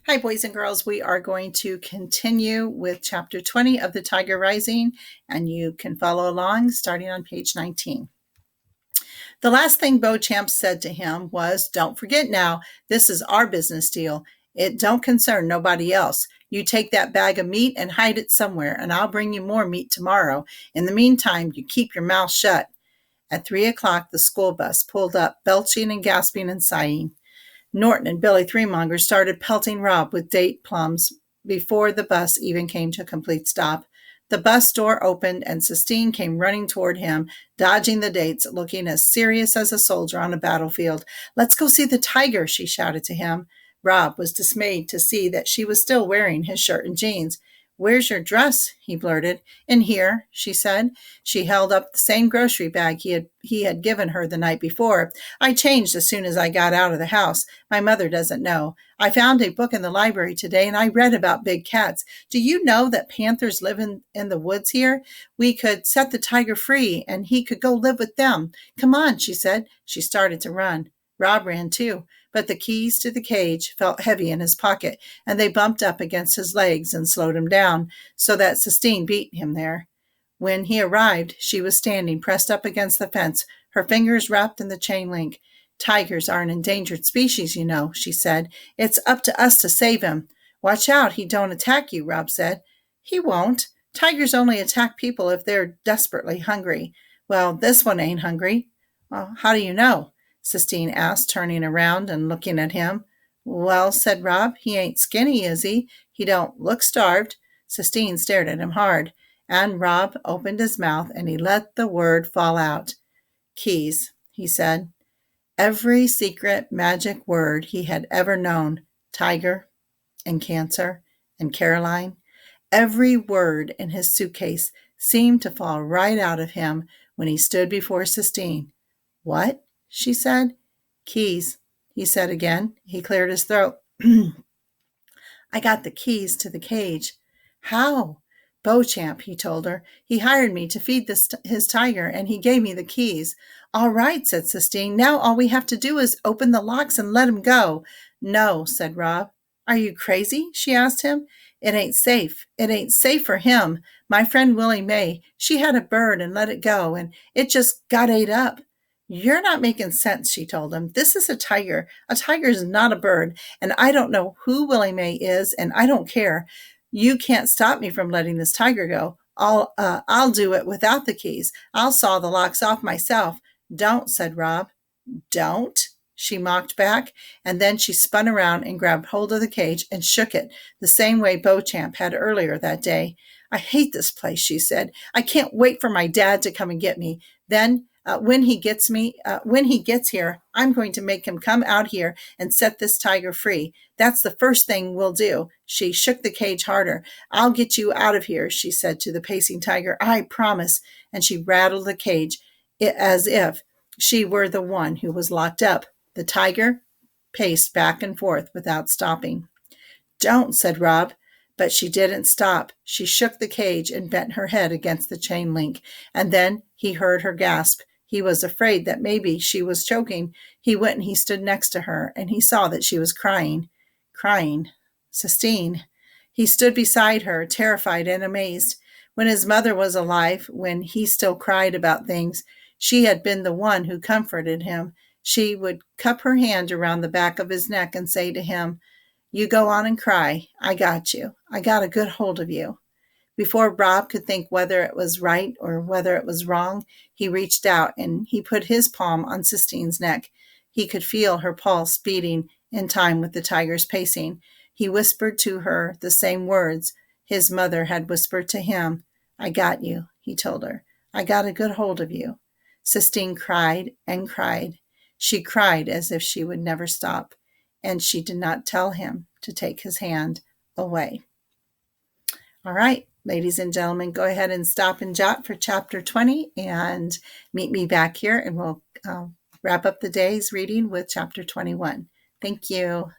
Hi, boys and girls. We are going to continue with chapter 20 of The Tiger Rising, and you can follow along starting on page 19. The last thing Beauchamp said to him was, "Don't forget now, this is our business deal. It don't concern nobody else. You take that bag of meat and hide it somewhere, and I'll bring you more meat tomorrow. In the meantime, you keep your mouth shut." At 3 o'clock, the school bus pulled up, belching and gasping and sighing. Norton and Billy Threemonger started pelting Rob with date plums before the bus even came to a complete stop. The bus door opened and Sistine came running toward him, dodging the dates, looking as serious as a soldier on a battlefield. "Let's go see the tiger," she shouted to him. Rob was dismayed to see that she was still wearing his shirt and jeans. "Where's your dress?" he blurted. "In here," she said. She held up the same grocery bag he had given her the night before. "I changed as soon as I got out of the house. My mother doesn't know. I found a book in the library today, and I read about big cats. Do you know that panthers live in the woods here? We could set the tiger free, and he could go live with them. Come on," she said. She started to run. Rob ran too, but the keys to the cage felt heavy in his pocket, and they bumped up against his legs and slowed him down, so that Sistine beat him there. When he arrived, she was standing pressed up against the fence, her fingers wrapped in the chain link. "Tigers are an endangered species, you know," she said. "It's up to us to save him." "Watch out he don't attack you," Rob said. "He won't. Tigers only attack people if they're desperately hungry." "Well, this one ain't hungry." "Well, how do you know?" Sistine asked, turning around and looking at him. "Well," said Rob, "he ain't skinny, is he? He don't look starved." Sistine stared at him hard, and Rob opened his mouth and he let the word fall out. "Keys," he said. Every secret magic word he had ever known, tiger and cancer and Caroline, every word in his suitcase seemed to fall right out of him when he stood before Sistine. "What?" she said. "Keys," he said again. He cleared his throat. "I got the keys to the cage." "How?" "Beauchamp," he told her. "He hired me to feed his tiger, and he gave me the keys." "All right," said Sistine. "Now all we have to do is open the locks and let him go." "No," said Rob. "Are you crazy?" she asked him. "It ain't safe. It ain't safe for him. My friend Willie May, she had a bird and let it go, and it just got ate up." "You're not making sense," she told him. "This is a tiger. A tiger is not a bird, and I don't know who Willie May is, and I don't care. You can't stop me from letting this tiger go. I'll do it without the keys. I'll saw the locks off myself." "Don't," said Rob. "Don't?" she mocked back, and then she spun around and grabbed hold of the cage and shook it, the same way Beauchamp had earlier that day. "I hate this place," she said. "I can't wait for my dad to come and get me. Then when he gets here, I'm going to make him come out here and set this tiger free. That's the first thing we'll do." She shook the cage harder. "I'll get you out of here," she said to the pacing tiger. "I promise." And she rattled the cage as if she were the one who was locked up. The tiger paced back and forth without stopping. "Don't," said Rob. But she didn't stop. She shook the cage and bent her head against the chain link. And then he heard her gasp. He was afraid that maybe she was choking. He went and he stood next to her, and he saw that she was crying. Crying. Sistine. He stood beside her, terrified and amazed. When his mother was alive, when he still cried about things, she had been the one who comforted him. She would cup her hand around the back of his neck and say to him, "You go on and cry. I got you. I got a good hold of you." Before Rob could think whether it was right or whether it was wrong, he reached out and he put his palm on Sistine's neck. He could feel her pulse beating in time with the tiger's pacing. He whispered to her the same words his mother had whispered to him. "I got you," he told her. "I got a good hold of you." Sistine cried and cried. She cried as if she would never stop, and she did not tell him to take his hand away. All right, ladies and gentlemen, go ahead and stop and jot for chapter 20 and meet me back here, and we'll wrap up the day's reading with chapter 21. Thank you.